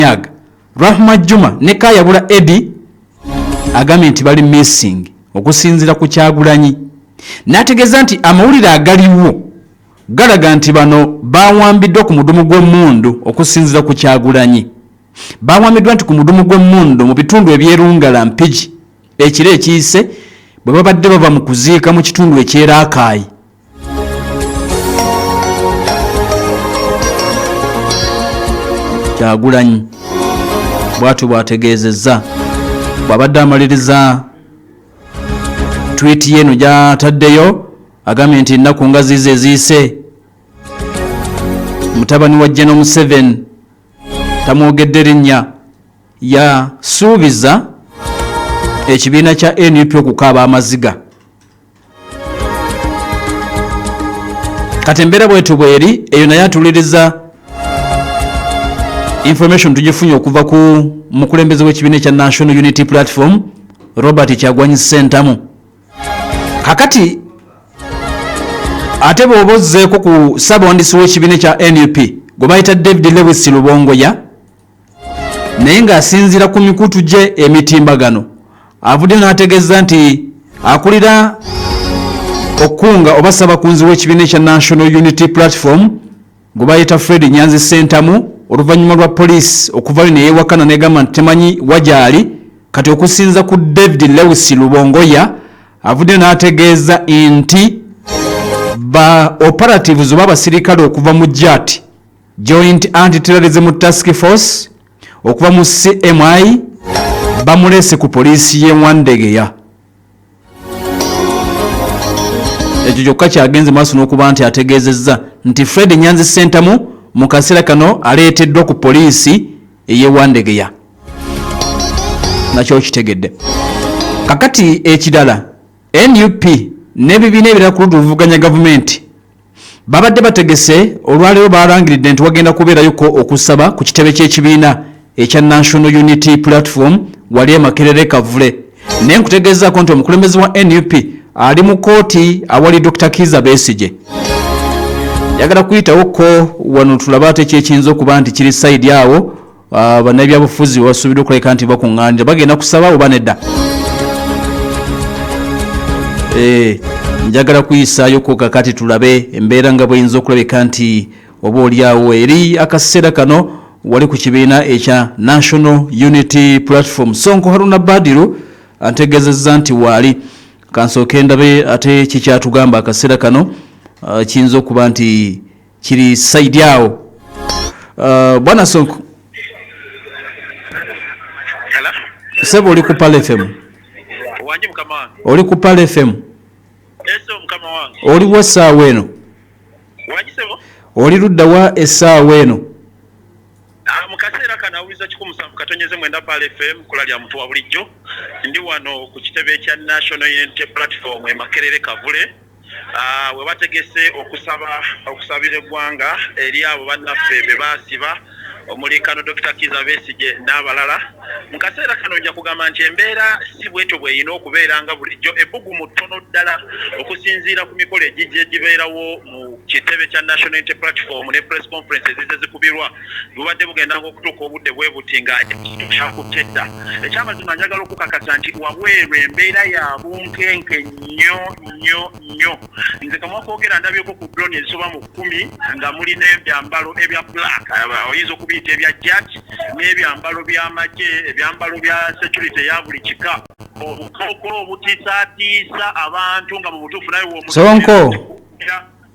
Nyaga Rahma Juma ne Kayabula Eddie agambye nti bali missing okusinzira ku Kyagulanyi n'ategeeza nti amawulire agaliwo galaga nti bano bawambiddwa ku mudumu gw'emmundu okusinzira ku Kyagulanyi. Bawambiddwa nti ku mudumu gw'emmundu mu bitundu ebyerungala Mpigi ekiro ekiyise bwe babadde bava mu kuziika mu kitundu ekyeraakaayi. Kyagulanyi bw'atyo bw'ategeezezza bw'abadde amaliriza tweet yeno gy'ataddeyo agambye nti ennaku nga zize eziyise mutabani wa General Museveni tamwogedde linnya yasuubiza ekibiina kya NUP okukaaba amaziga. Kati embeera bwetu bweri eyo naye atuliriza information tugifunye okuva ku mukulembeze w'ekibiina kya National Unity Platform Robert Kyagulanyi Ssentamu. Kakati ate bw'obozzeeko ku ssaabawandiisi w'ekibiina kya NUP gwe bayita David Lewis Lubongoya naye ng'asinziira ku mikutu gye emitimbagano avudde n'ategeeza nti akulira okukunga oba ssaabakunzi w'ekibiina kya National Unity Platform gwe bayita Fred Nyanzi Ssentamu oluvannyuma lwa poliisi okuva lino yeewakana negamba nti temanyi wagyali. Kati okusinza ku David Lewis Lubongoya avudde n'ategeeza nti ba operatives oba abasirikale okuva mu JAT Joint Anti-Terrorism Task Force okuva mu CMI bamulese ku poliisi y'e Wandegeya. Ekyo kyokka kyagenze maaso n'okuba nti ategeezezza nti Fred Nyanzi Ssentamu mu kaseera kano aleeteddwa ku poliisi ey'e Wandegeya. Nakyo kitegedde. Kakati ekirala NUP n'ebibiina ebirala ku ludda oluvuganya gavumenti babadde bategese olwaleero balangiridde nti wagenda kubeerayoko okusaba ku kitebe ky'ekibiina ekya National Unity Platform wali e Makerere Kavule. Naye nkutegeezaako nti omukulembeze wa NUP ali mu kooti awali Dr. Kizza Besigye. Yagala kuyitawo ko wano tulaba ate kyekiyinza okuba nti kiri side awo bannabyabufuzi basuubirwa okuleka nti bakuŋŋaanira bagenda kusaba oba nedda. Njagala kuyisaayo kakati tulabe embeera nga bweyinza okulabika nti oba oliawo eri akaseera kano wali ku kibiina ekya National Unity Platform. Sonko Haruna Badiru antegeezezza nti waali kansooke ndabe ate kikyatugamba akaseera kano kiyinza okuba nti kiri side awo. Bwana Sonko sebo oli ku Pale FM? Wanji mukama wange. Oli ku Pale FM? Eso mukama wange. Oli wa essaawa eno? Wanji sebo? Oli ludda wa essaawa eno? Mu kaseera kano awuliza 107.9 Pale FM kulalya muntu wa bulijjo. Ndi wano ku kitebe kya National Unity Platform e Makerere Kavule. We bategese okusabira eggwanga eri abo bannaffe be baasiba omuli kano Dr. Kizza Besigye n'abalala. Mu kaseera kano nja kugamba nti embeera si bwetyo bweyina okubeera nga bulijjo ebbugumu ttono ddala okusinziira ku mikolo egibeerawo mu kitebe kya National Unity Platform ne press conference ezize zikubirwa bubadde bugendanga okutuuka obudde bwe buti nga ekintu kyakutedda. Ekyamazima njagala okukakasa nti wabweru embeera ya bunkenke nnyo. Nze kamwa kwogera ndabyeko ku drone ezisoba mu 10 nga mulina ebyambalo ebya black oyinza okubiyita ebya JAT n'ebyambalo by'amagye ebyambalo bya security ya buli kika obukoko obutiisatiisa abantu nga mu butuufu naye Sonko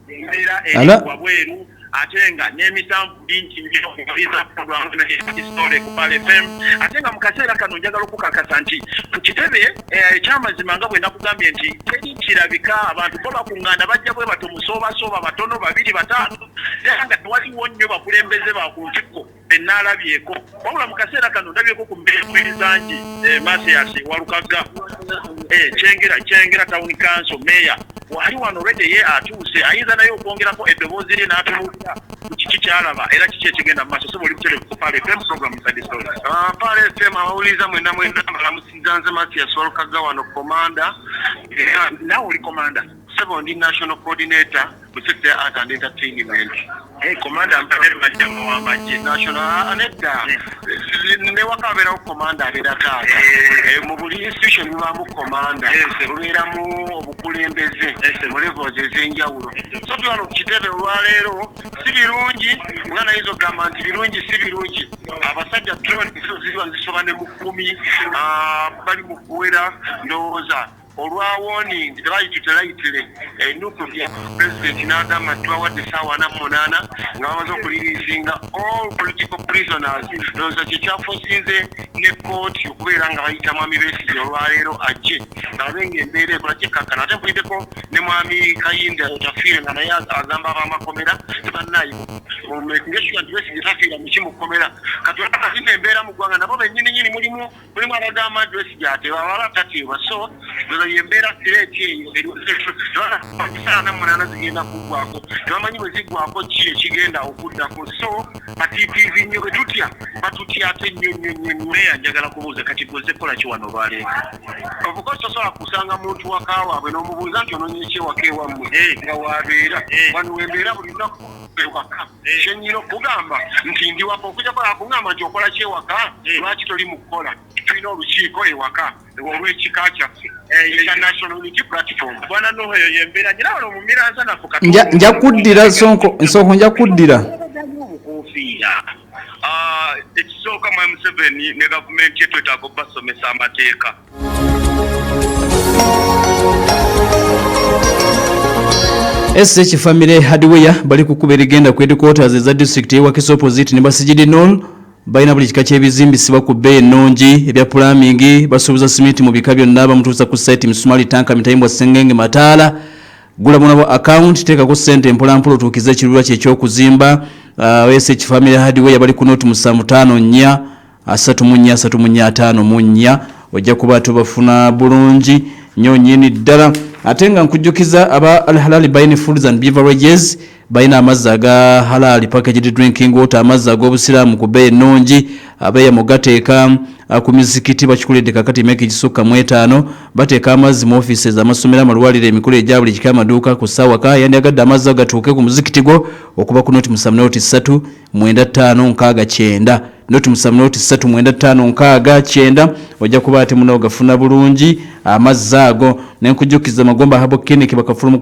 embeera eri wabweru ate nga n'emisanvu bingi nnyo okubiza programu n'ekisitole ku Pale FM. Ate nga mu kaseera kano njagala okukakasa nti ku kitebe ekyamazima nga bwe nakugambye nti teri kirabika abantu bo bakuŋŋaana bajja bwe bato musooba batono 2 5 era nga tewaliwo nnyo bakulembeze ba ku ntikko bennaalabyeko. Wabula mu kaseera kano ndabyeko ku mbeera zangi Masiasi Walukaga Kyengera Town Council Mayor wali wano already ye atuuse ayinza naye okwongerako eddoboozi lye n'atubuulira ku kiki kyalaba era kiki ekigenda mu maaso. So buli kitebe ku Pale FM program inside story. Pale FM abawuliza mwenda balamusinza nze Masiasi Walukaga wano komanda. Nawe oli komanda. Seven National Coordinator with Sector Art and Entertainment. Commander Mpelele Majambo wa Maji National Aneta. Ne wakabera commander era tata. Mu buli institution mubamu commander. Rubeera mu obukulembeze. Mu levels ezenjawulo. So tuwano kitebe olwaleero si birungi mwana hizo gamba nti birungi si birungi. Abasajja drone ziba zisobane mu 10 bali mu kuwera ndowooza. Olwa warning tulaitire nuko ya president n'agamba twawadde ssaawa 8 nga bamaze okuliriisinga all political prisoners ndowooza kyekyafuusinze ne kooti okubeera nga bayita mwami Besigye olwaleero ajje nabenga embeera ekola kyekkakana ate mpulideko ne mwami Kayinda tafiire nga naye agamba abamakomera tebannayi ngeshua nti Besigye tafiira mu kimukomera katulaba kazimba embeera mu ggwanga nabo bennyininyini mulimu abagamba nti Besigye atebawala tateebwa so yembera sireti eyo sana munana zigenda kugwako tumanyi bwe zigwako ki ekigenda okuddako so atipizi nnyo betutya batutya ate nnyo njagala kubuuza kati gwoze kola ki wano lwaleero obukozi osobola kusanga muntu waka waabwe n'omubuuza nti ononye ekyewaka ewammwe nga wabeera wano wembeera buli lunaku ewaka kyenyina okugamba nti ndi waka okujja kola kugamba nti okola kyewaka lwaki toli mu kukola tulina olukiiko ewaka olw'ekika kyaffe ekya National Unity Platform. Bwana Nuhu eyo yembeera nyina wano mu Miranza naffe nja kuddira nsonko nja kuddira ekisooka mu M7 ne gavumenti etwetaaga obbasomesa amateeka. SH family hardware bali kukuba erigenda ku headquarters eza district y'Ewakiso opposite ne Basijidi Nol bayina buli kika ky'ebizimbisibwa ku bbeeyi ennungi ebya plumbing basuubuza simiti mu bika byonna bamutuusa ku site misumali tanka mitayimbwa Sengenge Mataala gula munabo account teekako ssente mpolampola otuukize ekirulwa kye eky'okuzimba SH family hardware bali ku nooti 754 34 ojja kuba tubafuna bulungi nnyo nnyini ddala ate nga nkujjukiza aba Al Halal Buying Foods and Beverages bayina amazzi aga halal packaged drinking water amazzi ag'obusiraamu ku bbeeyi ennungi abeeya mugateeka ku mizikiti bakikulidde kakati emyaka egisukka mu 5 bateeka amazzi mu offices amasomero amalwaliro emikolo egya buli kika amaduuka ku ssaawa ka yandiyagadde amazzi agatuuke ku muzikiti gwo okuba ku nooti 3 noti 3 ojja kuba ate muno ogafuna bulungi amazzi ago nenkujjukiza Magomba Habo Clinic bakafuluma